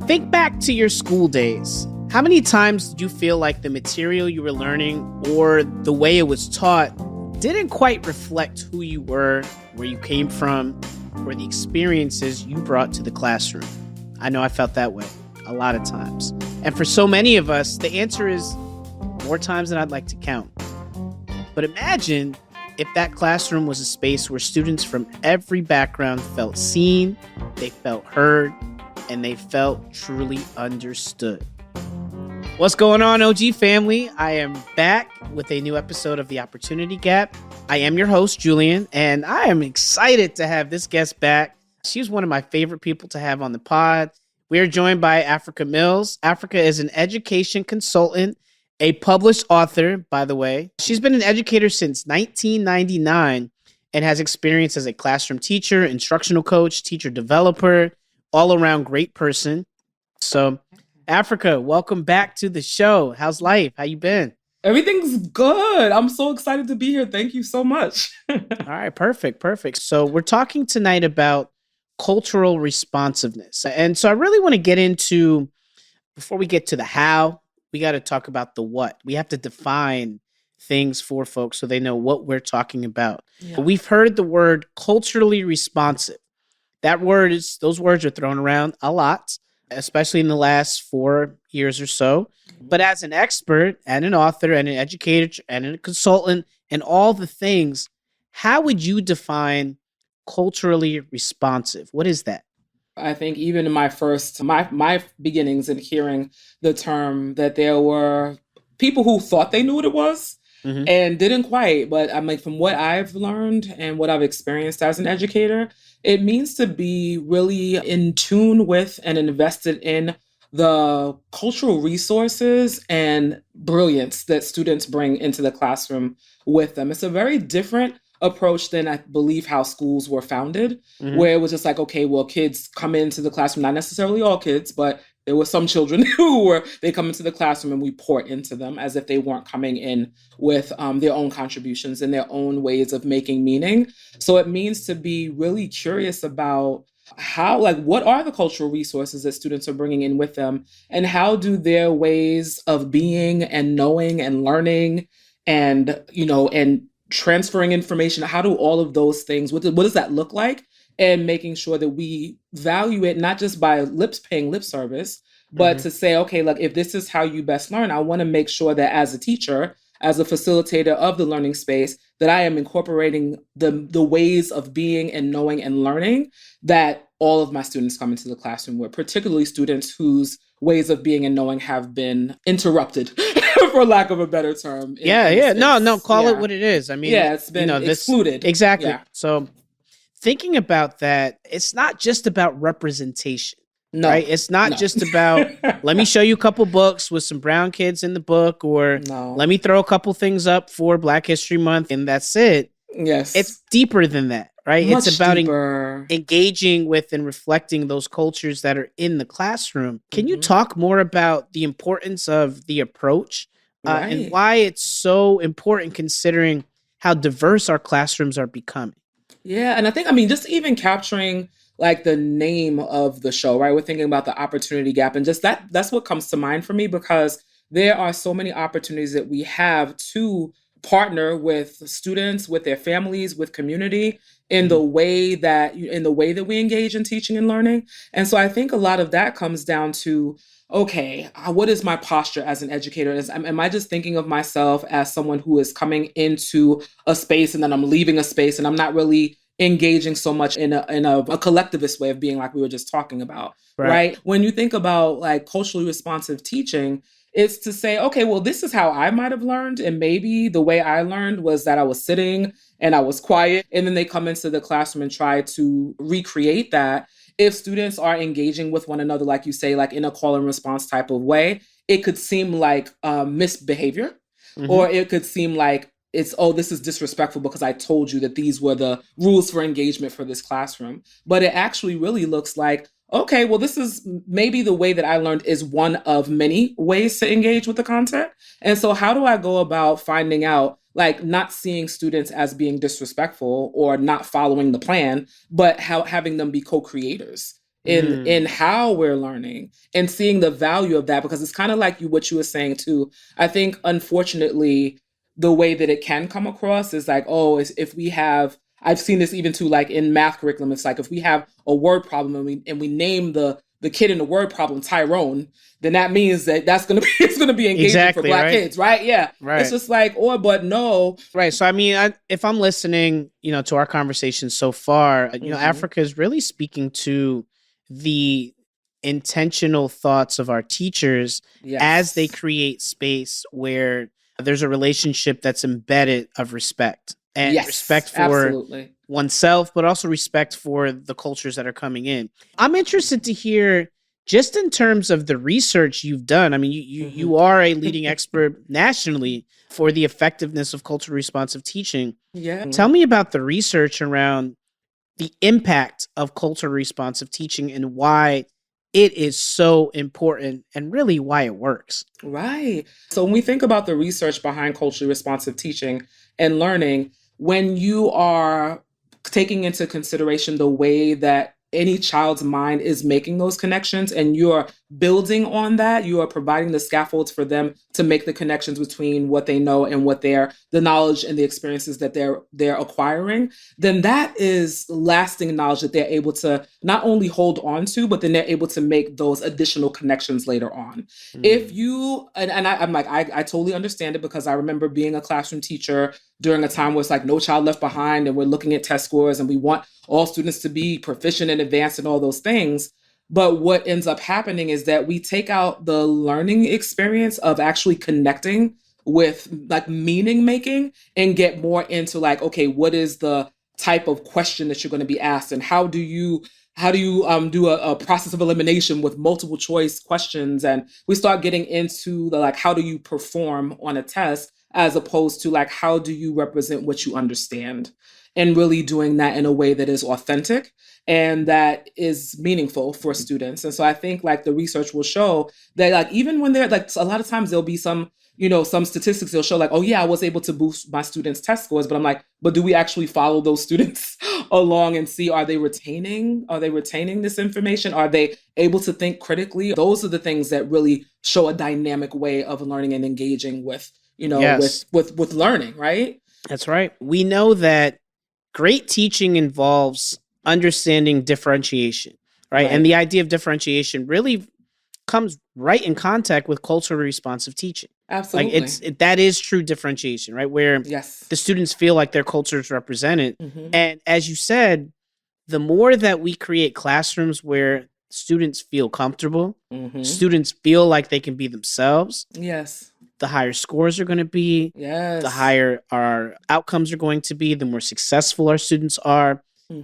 Think back to your school days. How many times did you feel like the material you were learning or the way it was taught didn't quite reflect who you were, where you came from, or the experiences you brought to the classroom? I know I felt that way a lot of times. And for so many of us, the answer is more times than I'd like to count. But imagine if that classroom was a space where students from every background felt seen, they felt heard, and they felt truly understood. What's going on, OG family? I am back with a new episode of The Opportunity Gap. I am your host, Julian, and I am excited to have this guest back. She's one of my favorite people to have on the pod. We are joined by Afrika Mills. Afrika is an education consultant, a published author, by the way. She's been an educator since 1999 and has experience as a classroom teacher, instructional coach, teacher developer, all-around great person. So, Afrika, welcome back to the show. How's life? How you been? Everything's good. I'm so excited to be here. Thank you so much. All right, perfect. So we're talking tonight about cultural responsiveness. And so I really want to get into, before we get to the how, we got to talk about the what. We have to define things for folks so they know what we're talking about. Yeah. We've heard the word culturally responsive. Those words are thrown around a lot, especially in the last 4 years or so. But as an expert and an author and an educator and a consultant and all the things, how would you define culturally responsive? What is that? I think even in my beginnings in hearing the term, that there were people who thought they knew what it was and didn't quite. But I mean, from what I've learned and what I've experienced as an educator, it means to be really in tune with and invested in the cultural resources and brilliance that students bring into the classroom with them. It's a very different approach than I believe how schools were founded, where it was just like, okay, well, kids come into the classroom, not necessarily all kids, but there were some children they come into the classroom and we pour into them as if they weren't coming in with their own contributions and their own ways of making meaning. So it means to be really curious about what are the cultural resources that students are bringing in with them, and how do their ways of being and knowing and learning and, and transferring information, how do all of those things, what does that look like? And making sure that we value it, not just by paying lip service, but to say, okay, look, if this is how you best learn, I want to make sure that as a teacher, as a facilitator of the learning space, that I am incorporating the ways of being and knowing and learning that all of my students come into the classroom with, particularly students whose ways of being and knowing have been interrupted, for lack of a better term. Call it what it is. I mean, it's been excluded. Exactly. Yeah. So thinking about that, it's not just about representation. No, right? It's not just about, let me show you a couple books with some brown kids in the book, or let me throw a couple things up for Black History Month, and that's it. Yes. It's deeper than that, right? Much it's about engaging with and reflecting those cultures that are in the classroom. Can you talk more about the importance of the approach and why it's so important considering how diverse our classrooms are becoming? Yeah, and I think, just even capturing like the name of the show, right? We're thinking about the opportunity gap, and just that's what comes to mind for me, because there are so many opportunities that we have to partner with students, with their families, with community in the way that we engage in teaching and learning. And so I think a lot of that comes down to, okay, what is my posture as an educator? Am I just thinking of myself as someone who is coming into a space and then I'm leaving a space and I'm not really engaging so much in a collectivist way of being, like we were just talking about, right? When you think about like culturally responsive teaching, it's to say, okay, well, this is how I might have learned. And maybe the way I learned was that I was sitting and I was quiet. And then they come into the classroom and try to recreate that. If students are engaging with one another, like you say, like in a call and response type of way, it could seem like misbehavior, or it could seem like this is disrespectful because I told you that these were the rules for engagement for this classroom. But it actually really looks like, okay, well, this is maybe the way that I learned is one of many ways to engage with the content. And so how do I go about finding out, like, not seeing students as being disrespectful or not following the plan, but having them be co-creators in how we're learning and seeing the value of that, because it's kind of like what you were saying too. I think unfortunately the way that it can come across is like, oh, if we have, I've seen this even too, like in math curriculum, it's like if we have a word problem and we name the kid in the word problem Tyrone, then that means that that's gonna be it's gonna be engaging Exactly, for Black right? kids, right? Yeah, Right. It's just like, or but no, right. So I mean, if I'm listening, to our conversation so far, Africa is really speaking to the intentional thoughts of our teachers as they create space where there's a relationship that's embedded of respect and respect for absolutely. oneself, but also respect for the cultures that are coming in. I'm interested to hear, just in terms of the research you've done. I mean, you are a leading expert nationally for the effectiveness of culturally responsive teaching. Yeah. Tell me about the research around the impact of culturally responsive teaching and why it is so important and really why it works. Right. So when we think about the research behind culturally responsive teaching and learning, when you are taking into consideration the way that any child's mind is making those connections and you're building on that, you are providing the scaffolds for them to make the connections between what they know and what the knowledge and the experiences that they're acquiring, then that is lasting knowledge that they're able to not only hold on to, but then they're able to make those additional connections later on. If you I'm like, I totally understand it, because I remember being a classroom teacher during a time where it's like no child left behind and we're looking at test scores and we want all students to be proficient and advanced and all those things. But what ends up happening is that we take out the learning experience of actually connecting with like meaning making and get more into like, okay, what is the type of question that you're going to be asked, and how do you do a process of elimination with multiple choice questions, and we start getting into the like, how do you perform on a test, as opposed to like, how do you represent what you understand, and really doing that in a way that is authentic and that is meaningful for students. And so I think like the research will show that like even when they're like, a lot of times there'll be some statistics they'll show like, oh yeah, I was able to boost my students' test scores, but I'm like, but do we actually follow those students along and see, are they retaining this information? Are they able to think critically? Those are the things that really show a dynamic way of learning and engaging with, Yes. with learning, right? That's right. We know that great teaching involves understanding differentiation, right? And the idea of differentiation really comes right in contact with culturally responsive teaching. Absolutely. Like that is true differentiation, right? Where the students feel like their culture is represented. And as you said, the more that we create classrooms where students feel comfortable, students feel like they can be themselves. Yes. The higher scores are going to be. Yes. The higher our outcomes are going to be, the more successful our students are.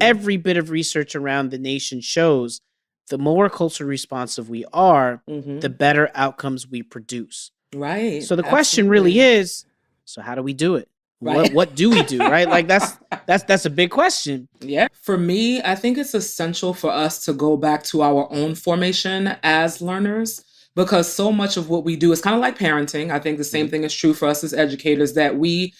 Every bit of research around the nation shows the more culturally responsive we are, the better outcomes we produce. Right. So the question really is, so how do we do it? Right. What do we do, right? Like that's a big question. Yeah. For me, I think it's essential for us to go back to our own formation as learners, because so much of what we do is kind of like parenting. I think the same thing is true for us as educators, that we,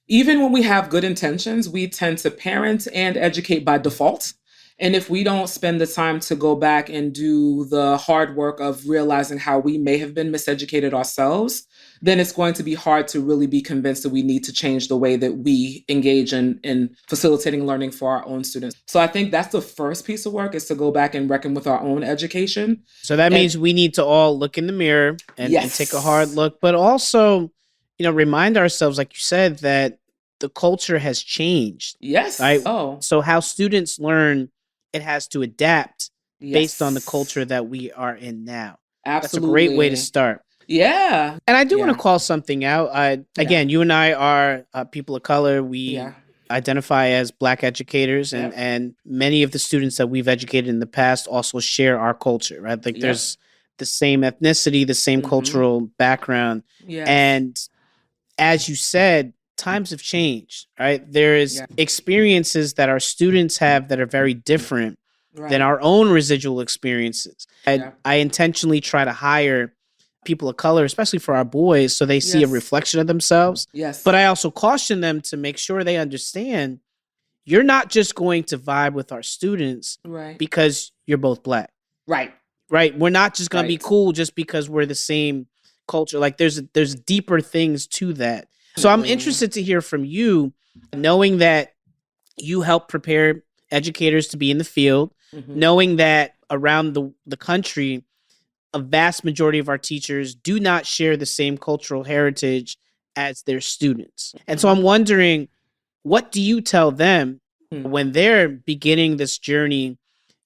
even when we have good intentions, we tend to parent and educate by default. And if we don't spend the time to go back and do the hard work of realizing how we may have been miseducated ourselves, then it's going to be hard to really be convinced that we need to change the way that we engage in facilitating learning for our own students. So I think that's the first piece of work, is to go back and reckon with our own education. So that means we need to all look in the mirror and take a hard look, but also, remind ourselves, like you said, that the culture has changed. Yes. Right? Oh. So how students learn, it has to adapt based on the culture that we are in now. Absolutely. That's a great way to start. Yeah. And I do want to call something out. Again, you and I are people of color. We identify as Black educators, and many of the students that we've educated in the past also share our culture, right? Like there's the same ethnicity, the same cultural background. Yes. And as you said, times have changed, right? There is experiences that our students have that are very different than our own residual experiences. I intentionally try to hire people of color, especially for our boys, so they see a reflection of themselves. Yes. But I also caution them to make sure they understand you're not just going to vibe with our students Right. because you're both Black. Right. Right. We're not just going to be Right. cool just because we're the same culture. Like there's deeper things to that. So I'm interested to hear from you, knowing that you help prepare educators to be in the field, knowing that around the country, a vast majority of our teachers do not share the same cultural heritage as their students. And so I'm wondering, what do you tell them when they're beginning this journey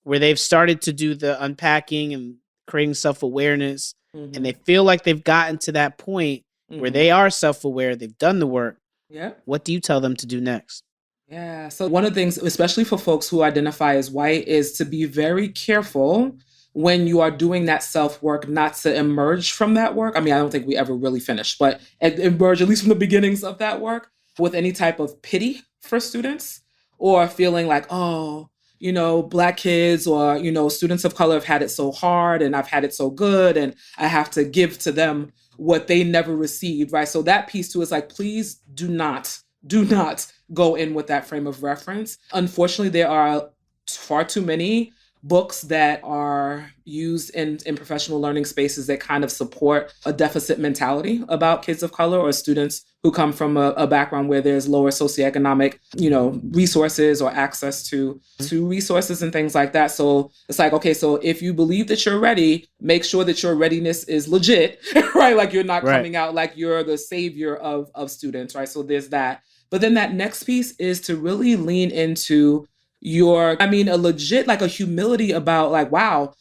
where they've started to do the unpacking and creating self-awareness, and they feel like they've gotten to that point where they are self-aware, they've done the work? Yeah. What do you tell them to do next? Yeah. So one of the things, especially for folks who identify as white, is to be very careful when you are doing that self-work, not to emerge from that work. I mean, I don't think we ever really finish, but emerge, at least from the beginnings of that work, with any type of pity for students, or feeling like, oh, Black kids or, students of color have had it so hard and I've had it so good and I have to give to them what they never received, right? So that piece too is like, please do not go in with that frame of reference. Unfortunately, there are far too many books that are used in professional learning spaces that kind of support a deficit mentality about kids of color or students who come from a background where there's lower socioeconomic, resources or access to resources and things like that. So it's like, okay, so if you believe that you're ready, make sure that your readiness is legit, right? Like you're not coming out like you're the savior of students, right? So there's that. But then that next piece is to really lean into a legit, like a humility about like, wow,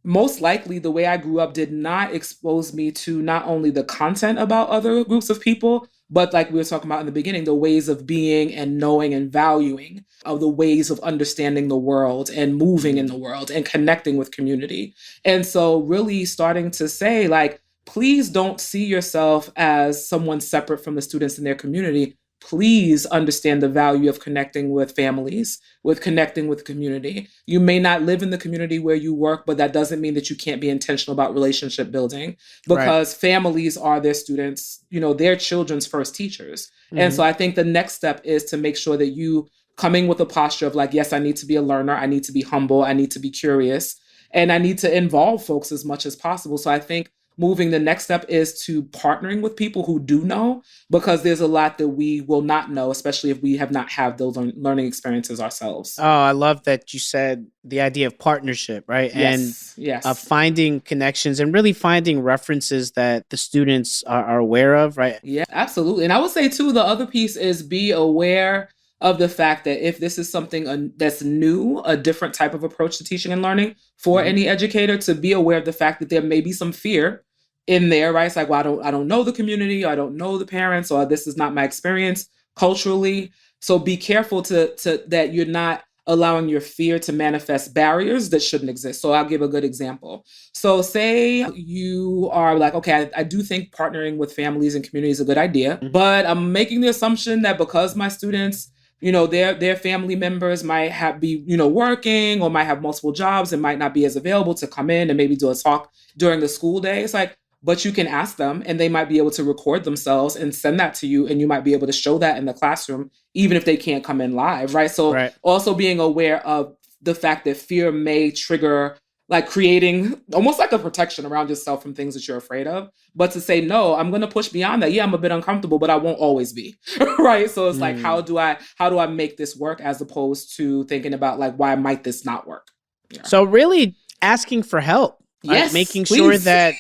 most likely the way I grew up did not expose me to not only the content about other groups of people, but like we were talking about in the beginning, the ways of being and knowing and valuing of the ways of understanding the world and moving in the world and connecting with community. And so really starting to say like, please don't see yourself as someone separate from the students in their community. Please understand the value of connecting with families, with connecting with community. You may not live in the community where you work, but that doesn't mean that you can't be intentional about relationship building, because families are their students, their children's first teachers. And so I think the next step is to make sure that you coming with a posture of like, yes, I need to be a learner. I need to be humble. I need to be curious, and I need to involve folks as much as possible. So I think moving, the next step is to partnering with people who do know, because there's a lot that we will not know, especially if we have not had those learning experiences ourselves. Oh, I love that you said the idea of partnership, right? Yes. And finding connections and really finding references that the students are aware of, right? Yeah, absolutely. And I would say too, the other piece is be aware of the fact that if this is something that's new, a different type of approach to teaching and learning for any educator, to be aware of the fact that there may be some fear in there, right? It's like, well, I don't know the community, or I don't know the parents, or this is not my experience culturally. So be careful to that you're not allowing your fear to manifest barriers that shouldn't exist. So I'll give a good example. So say you are like, okay, I do think partnering with families and communities is a good idea, but I'm making the assumption that because my students, their family members might be working or might have multiple jobs and might not be as available to come in and maybe do a talk during the school day. It's like, but you can ask them and they might be able to record themselves and send that to you. And you might be able to show that in the classroom, even if they can't come in live, right? So also being aware of the fact that fear may trigger, like creating almost like a protection around yourself from things that you're afraid of. But to say, no, I'm going to push beyond that. Yeah, I'm a bit uncomfortable, but I won't always be, right? So it's like, how do I make this work, as opposed to thinking about like, why might this not work? Yeah. So really asking for help. Yes, making sure that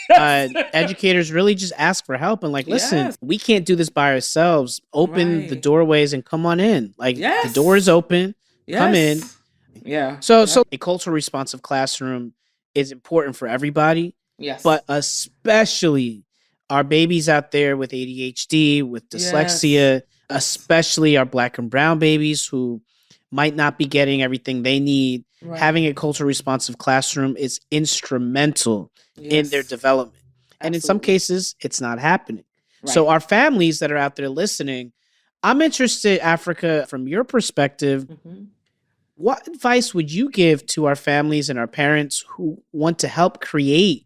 educators really just ask for help and like, listen, we can't do this by ourselves. Open the doorways and come on in. Like the door is open, come in. Yeah. So a culturally responsive classroom is important for everybody. Yes. But especially our babies out there with ADHD, with dyslexia, especially our Black and brown babies who might not be getting everything they need. Having a culturally responsive classroom is instrumental in their development. Absolutely. And in some cases, it's not happening. So our families that are out there listening, I'm interested, Afrika, from your perspective, what advice would you give to our families and our parents who want to help create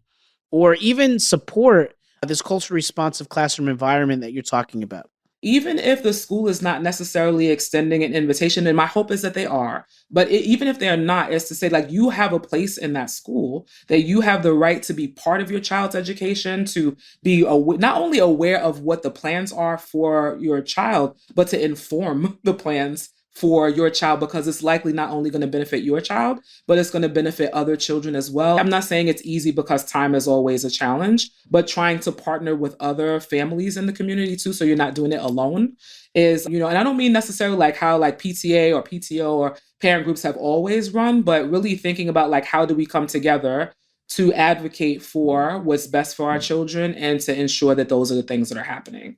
or even support this culturally responsive classroom environment that you're talking about? even if the school is not necessarily extending an invitation, and my hope is that they are, but even if they're not, is to say, like, you have a place in that school, that you have the right to be part of your child's education, to be not only aware of what the plans are for your child, but to inform the plans for your child, because it's likely not only going to benefit your child, but it's going to benefit other children as well. I'm not saying it's easy, because time is always a challenge, but trying to partner with other families in the community too, so you're not doing it alone, is, and I don't mean necessarily like how like PTA or PTO or parent groups have always run, but really thinking about like, how do we come together to advocate for what's best for our children and to ensure that those are the things that are happening.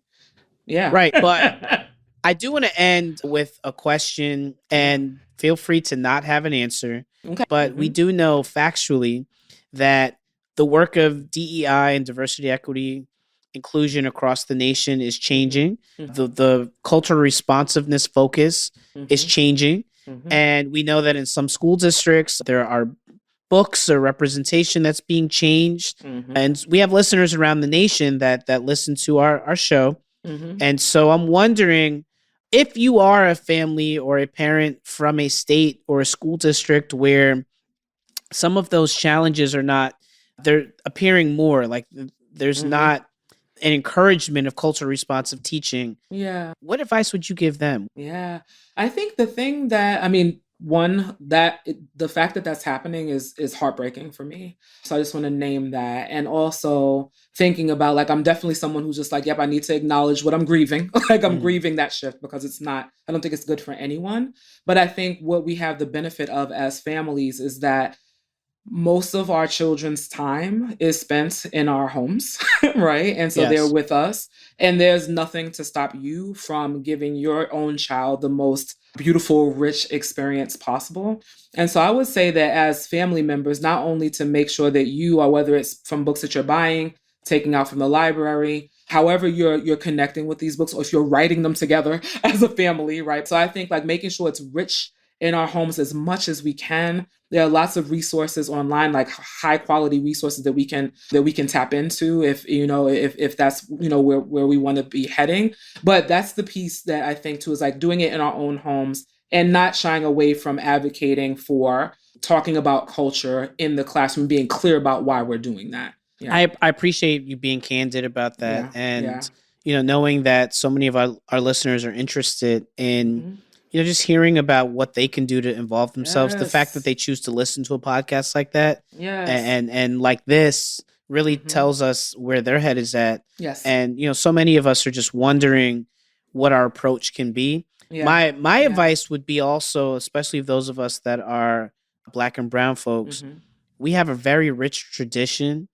Yeah. Right. But I do want to end with a question, and feel free to not have an answer. Okay. But we do know factually that the work of DEI and diversity, equity, inclusion across the nation is changing. The cultural responsiveness focus is changing. And we know that in some school districts, there are books or representation that's being changed. And we have listeners around the nation that listen to our show. And so I'm wondering, if you are a family or a parent from a state or a school district where some of those challenges they're appearing more, like there's not an encouragement of culturally responsive teaching. Yeah. What advice would you give them? Yeah. I think the thing that, the fact that that's happening is heartbreaking for me. So I just want to name that. And also thinking about, like, I'm definitely someone who's just like, yep, I need to acknowledge what I'm grieving. Like, I'm grieving that shift, because I don't think it's good for anyone. But I think what we have the benefit of as families is that most of our children's time is spent in our homes, right? And so they're with us, and there's nothing to stop you from giving your own child the most beautiful, rich experience possible. And so I would say that as family members, not only to make sure that you are, whether it's from books that you're buying, taking out from the library, however you're connecting with these books, or if you're writing them together as a family, right? So I think like making sure it's rich in our homes as much as we can. There are lots of resources online, like high quality resources that we can tap into if that's where we want to be heading. But that's the piece that I think too, is like doing it in our own homes and not shying away from advocating for talking about culture in the classroom, being clear about why we're doing that. Yeah. I appreciate you being candid about that, and knowing that so many of our listeners are interested in just hearing about what they can do to involve themselves. The fact that they choose to listen to a podcast like that, and like this, really tells us where their head is at. Yes. And so many of us are just wondering what our approach can be. Yeah. My advice would be also, especially those of us that are Black and brown folks, we have a very rich tradition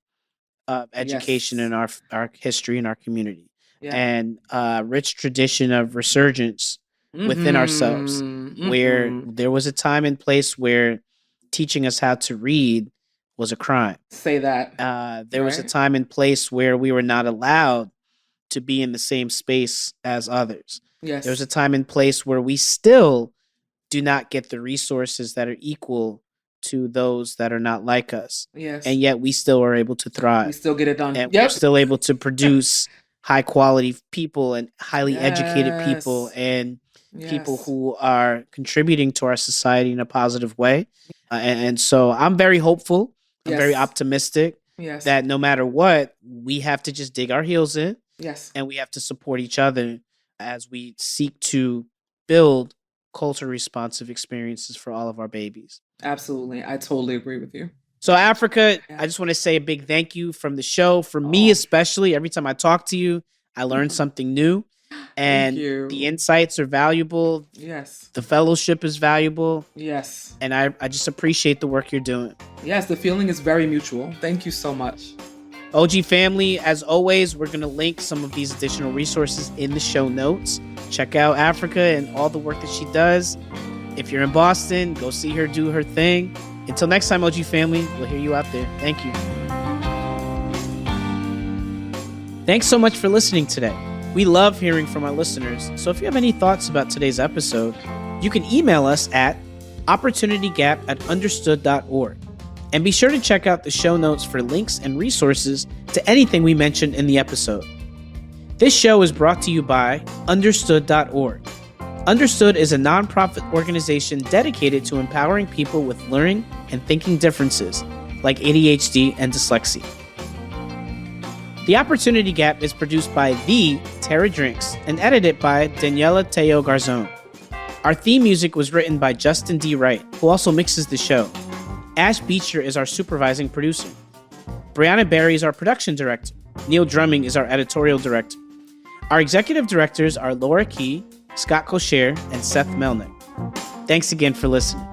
of education in our history and our community, and rich tradition of resurgence within ourselves, where there was a time and place where teaching us how to read was a crime. Say that. There was a time and place where we were not allowed to be in the same space as others. Yes. There was a time and place where we still do not get the resources that are equal to those that are not like us. Yes. And yet we still are able to thrive. We still get it done. And we're still able to produce high quality people and highly educated people, and people who are contributing to our society in a positive way. And so I'm very hopeful. I'm very optimistic that no matter what, we have to just dig our heels in. Yes. And we have to support each other as we seek to build culture responsive experiences for all of our babies. Absolutely. I totally agree with you. So Afrika, I just want to say a big thank you from the show. For me especially, every time I talk to you, I learn something new. And the insights are valuable. Yes. The fellowship is valuable. Yes. And I just appreciate the work you're doing. Yes, the feeling is very mutual. Thank you so much. OG family, as always, we're going to link some of these additional resources in the show notes. Check out Afrika and all the work that she does. If you're in Boston, go see her do her thing. Until next time, OG family, we'll hear you out there. Thank you. Thanks so much for listening today. We love hearing from our listeners, so if you have any thoughts about today's episode, you can email us at opportunitygap@understood.org. And be sure to check out the show notes for links and resources to anything we mentioned in the episode. This show is brought to you by Understood.org. Understood is a nonprofit organization dedicated to empowering people with learning and thinking differences like ADHD and dyslexia. The Opportunity Gap is produced by the Tara Drinks and edited by Daniela Teo Garzon. Our theme music was written by Justin D. Wright, who also mixes the show. Ash Beecher is our supervising producer. Brianna Berry is our production director. Neil Drumming is our editorial director. Our executive directors are Laura Key, Scott Kosher, and Seth Melnick. Thanks again for listening.